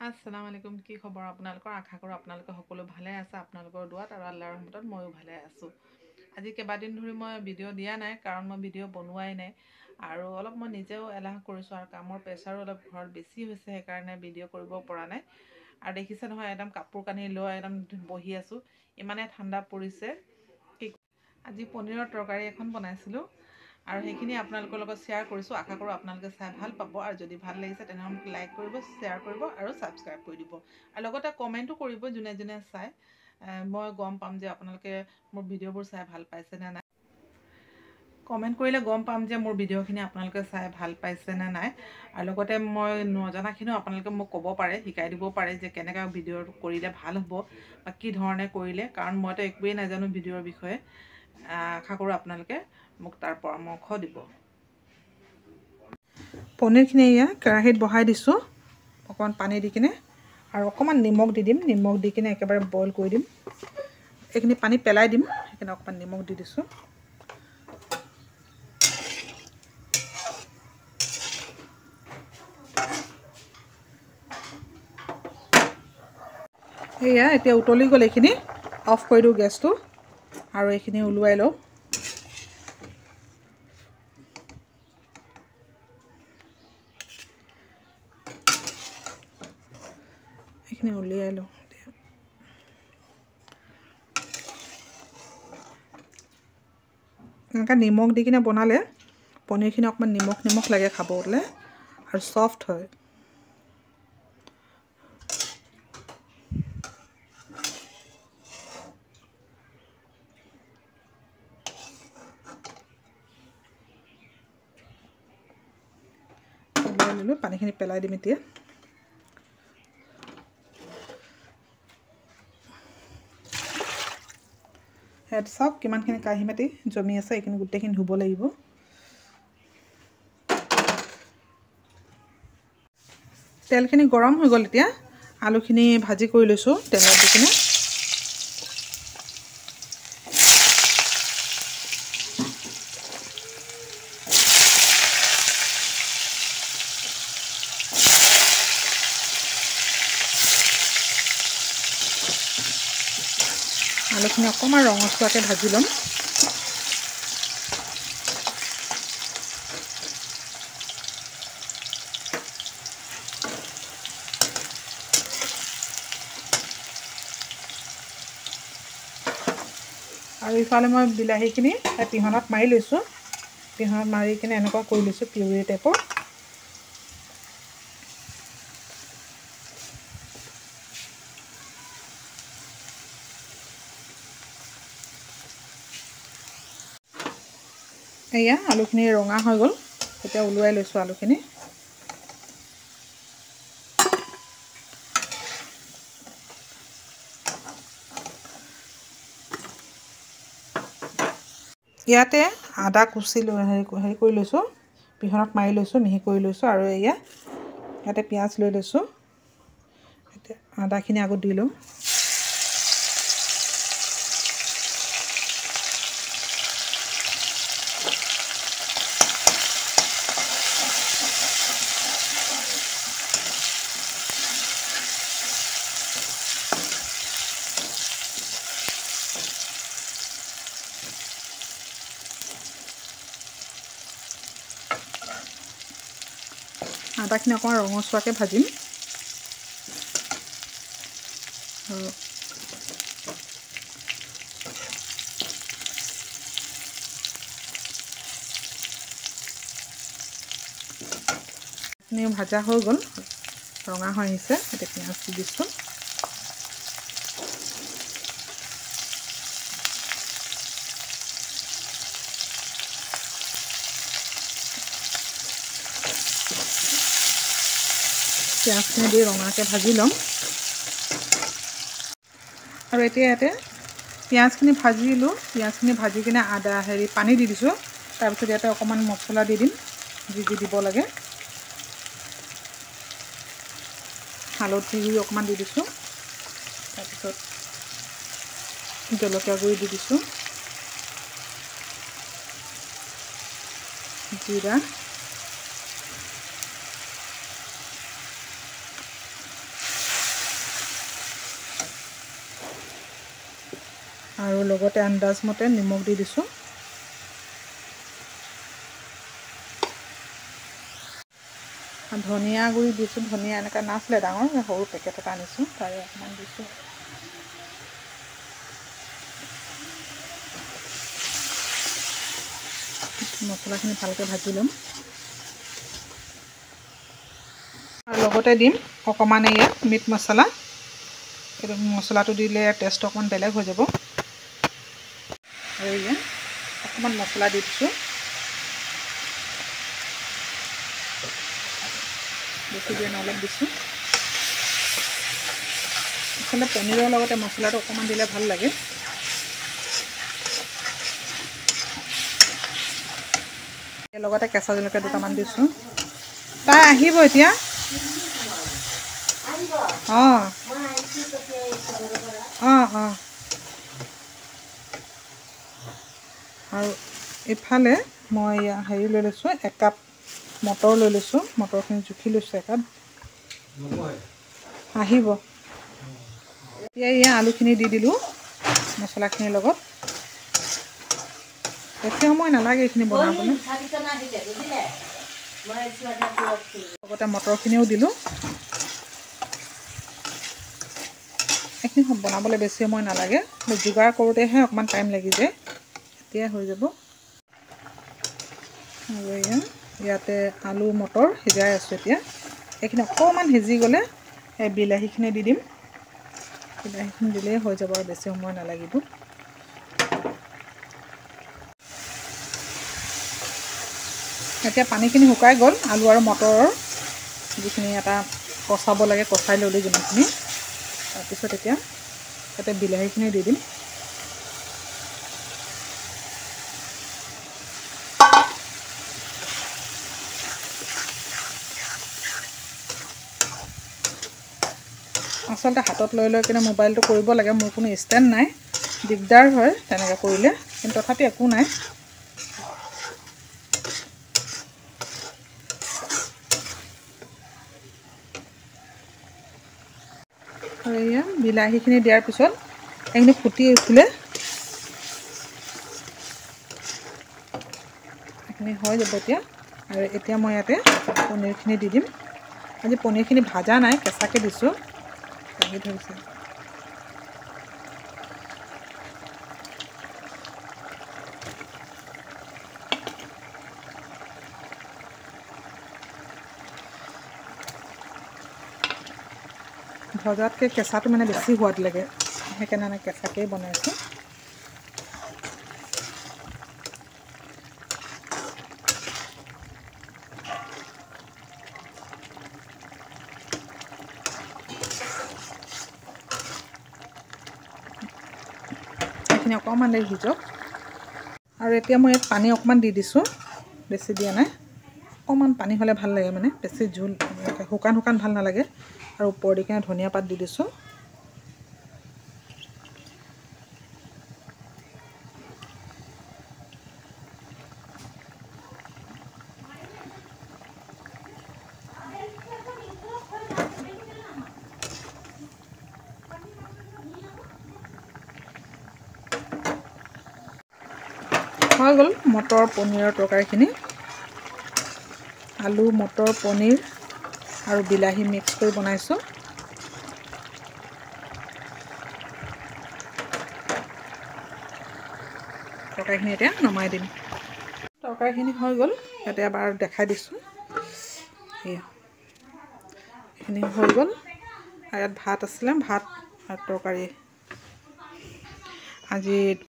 আসসালামু আলাইকুম। কি খবৰ আপোনালোকৰ? আশা কৰোঁ আপোনালোকে সকলো ভালে আছে। আপোনালোকৰ দুৱাত আৰু আল্লাহৰ ৰহমতত ময়ো ভালে আছোঁ। আজি কেইবাদিন ধৰি মই ভিডিঅ' দিয়া নাই, কাৰণ মই ভিডিঅ' বনোৱাই নাই আৰু অলপ মই নিজেও এলাহ কৰিছোঁ আৰু কামৰ প্ৰেছাৰো অলপ ঘৰত বেছি হৈছে, সেইকাৰণে ভিডিঅ' কৰিব পৰা নাই। আৰু দেখিছে নহয়, একদম কাপোৰ কানি লৈ একদম বহি আছোঁ, ইমানে ঠাণ্ডা পৰিছে। আজি পনীৰৰ তৰকাৰী এখন বনাইছিলোঁ আৰু সেইখিনি আপোনালোকৰ লগত শ্বেয়াৰ কৰিছোঁ। আশা কৰোঁ আপোনালোকে চাই ভাল পাব, আৰু যদি ভাল লাগিছে তেনেহ'লে মোক লাইক কৰিব, শ্বেয়াৰ কৰিব আৰু ছাবস্ক্ৰাইব কৰি দিব, আৰু লগতে কমেণ্টো কৰিব যোনে যোনে চাই। মই গম পাম যে আপোনালোকে মোৰ ভিডিঅ'বোৰ চাই ভাল পাইছে নে নাই। কমেণ্ট কৰিলে গম পাম যে মোৰ ভিডিঅ'খিনি আপোনালোকে চাই ভাল পাইছে নে নাই। আৰু লগতে মই নজনাখিনিও আপোনালোকে মোক ক'ব পাৰে, শিকাই দিব পাৰে যে কেনেকৈ ভিডিঅ' কৰিলে ভাল হ'ব বা কি ধৰণে কৰিলে, কাৰণ মইতো একোৱেই নাজানো ভিডিঅ'ৰ বিষয়ে। আশা কৰোঁ আপোনালোকে মোক তাৰ পৰামৰ্শ দিব। পনীৰখিনি এয়া কেৰাহীত বহাই দিছোঁ অকণমান পানী দি কিনে, আৰু অকণমান নিমখ দি দিম। নিমখ দি কিনে একেবাৰে বইল কৰি দিম। এইখিনি পানী পেলাই দিম, সেইখিনি অকণমান নিমখ দি দিছোঁ। এয়া এতিয়া উতলি গ'ল, এইখিনি অফ কৰি দিওঁ গেছটো আৰু এইখিনি ওলোৱাই লওঁ। এইখিনি উলিয়াই লওঁ। এনেকৈ নিমখ দি কিনে বনালে পনীৰখিনি অকণমান নিমখ নিমখ লাগে খাবলৈ, আৰু ছফ্ট হয়। উলিয়াই ল'লোঁ, পানীখিনি পেলাই দিম এতিয়া। ইয়াত চাওক কিমানখিনি কাঁহী মাটি জমি আছে, এইখিনি গোটেইখিনি ধুব লাগিব। তেলখিনি গৰম হৈ গ'ল, এতিয়া আলুখিনি ভাজি কৰি লৈছোঁ তেলত দি কিনে। আলুখিনি অকণমান ৰঙচুৱাকৈ ভাজি ল'ম। আৰু ইফালে মই বিলাহীখিনি পিহনাত মাৰি লৈছোঁ। পিহনাত মাৰি কিনে এনেকুৱা কৰি লৈছোঁ, পিউৰি টাইপৰ। এয়া আলুখিনি ৰঙা হৈ গ'ল, এতিয়া ওলোৱাই লৈছোঁ আলুখিনি। ইয়াতে আদা কুচি হেৰি কৰি লৈছোঁ, পিহনাত মাৰি লৈছোঁ, মিহি কৰি লৈছোঁ। আৰু এয়া ইয়াতে পিঁয়াজ লৈ লৈছোঁ। এতিয়া আদাখিনি আগত দি লওঁ। আদাখিনি অকণমান ৰঙচুৱাকৈ ভাজিম। আৰু এইখিনি ভাজা হৈ গ'ল, ৰঙা হৈ আহিছে। এতিয়া পিঁয়াজ দি দিছোঁ। পিঁয়াজখিনি দি ৰঙাকৈ ভাজি ল'ম। আৰু এতিয়া ইয়াতে পিঁয়াজখিনি ভাজিলোঁ, পিঁয়াজখিনি ভাজি কিনে পানী দি দিছোঁ। তাৰপিছত ইয়াতে অকণমান মছলা দি দিম, যি যি দিব লাগে। হালধি গুড়ি অকণমান দি দিছোঁ। তাৰপিছত জলকীয়া গুড়ি দি দিছোঁ, জিৰা, আৰু লগতে আন্দাজ মতে নিমখ দি দিছোঁ। ধনিয়া গুড়ি দিছোঁ। ধনিয়া এনেকৈ নাছিলে, ডাঙৰ সৰু পেকেট এটা আনিছোঁ, তাৰে অকণমান দিছোঁ। মছলাখিনি ভালকৈ ভাজি ল'ম আৰু লগতে দিম অকণমান এয়া মিট মছলা। এইটো মছলাটো দিলে টেষ্টটো অকণমান বেলেগ হৈ যাব। আৰু এয়া অকণমান মছলা দি দিছোঁ, বেছি দিয়ে অলপ দিছোঁ। আচলতে পনীৰৰ লগতে মছলাটো অকণমান দিলে ভাল লাগে। লগতে কেঁচা জলকীয়া দুটামান দিছোঁ। তাই আহিব এতিয়া। অঁ অঁ অঁ। আৰু ইফালে মই হেৰি লৈ লৈছোঁ, 1 কাপ মটৰ লৈ লৈছোঁ। মটৰখিনি জুখি লৈছোঁ 1 কাপ। আহিব এতিয়া। আলুখিনি দি দিলোঁ মছলাখিনিৰ লগত। বেছি সময় নালাগে এইখিনি বনাবলৈ। লগতে মটৰখিনিও দিলোঁ। এইখিনি বনাবলৈ বেছি সময় নালাগে, যোগাৰ কৰোঁতেহে অকণমান টাইম লাগি যায়। এতিয়া হৈ যাব। আৰু ইয়াতে আলু মটৰ সিজাই আছোঁ এতিয়া। এইখিনি অকণমান সিজি গ'লে এই বিলাহীখিনি দি দিম। বিলাহীখিনি দিলেই হৈ যাব আৰু বেছি সময় নালাগিব। এতিয়া পানীখিনি শুকাই গ'ল। আলু আৰু মটৰৰ যিখিনি এটা কচাব লাগে, কচাই ল'লোঁ যিমানখিনি। তাৰপিছত এতিয়া তাতে বিলাহীখিনি দি দিম। আচলতে হাতত লৈ লৈ কিনে মোবাইলটো কৰিব লাগে। মোৰ কোনো ষ্টেণ্ড নাই, দিগদাৰ হয় তেনেকৈ কৰিলে, কিন্তু তথাপি একো নাই। আৰু এয়া বিলাহীখিনি দিয়াৰ পিছত এইখিনি ফুটি উঠিলে এইখিনি হৈ যাব এতিয়া। আৰু এতিয়া মই ইয়াতে পনীৰখিনি দি দিম। আজি পনীৰখিনি ভাজা নাই, কেঁচাকৈ দিছোঁ, লাগি ধৰিছে। ভজাতকৈ কেঁচাটো মানে বেছি সোৱাদ লাগে, সেইকাৰণে আমি কেঁচাকেই বনাইছোঁ। এইখিনি অকণমান দেৰি সিজক। আৰু এতিয়া মই ইয়াত পানী অকণমান দি দিছোঁ, বেছি দিয়া নাই। অকণমান পানী হ'লে ভাল লাগে, মানে বেছি জোল শুকান শুকান ভাল নালাগে। আৰু ওপৰ দি কিনে ধনিয়া পাত দি দিছোঁ। হৈ গ'ল মটৰ পনীৰৰ তৰকাৰীখিনি। আলু, মটৰ, পনীৰ আৰু বিলাহী মিক্স কৰি বনাইছোঁ। তৰকাৰীখিনি এতিয়া নমাই দিম। তৰকাৰীখিনি হৈ গ'ল, ইয়াতে এবাৰ দেখাই দিছোঁ। এয়া এইখিনি হৈ গ'ল। আৰু ইয়াত ভাত আছিলে, ভাত আৰু তৰকাৰী। আজি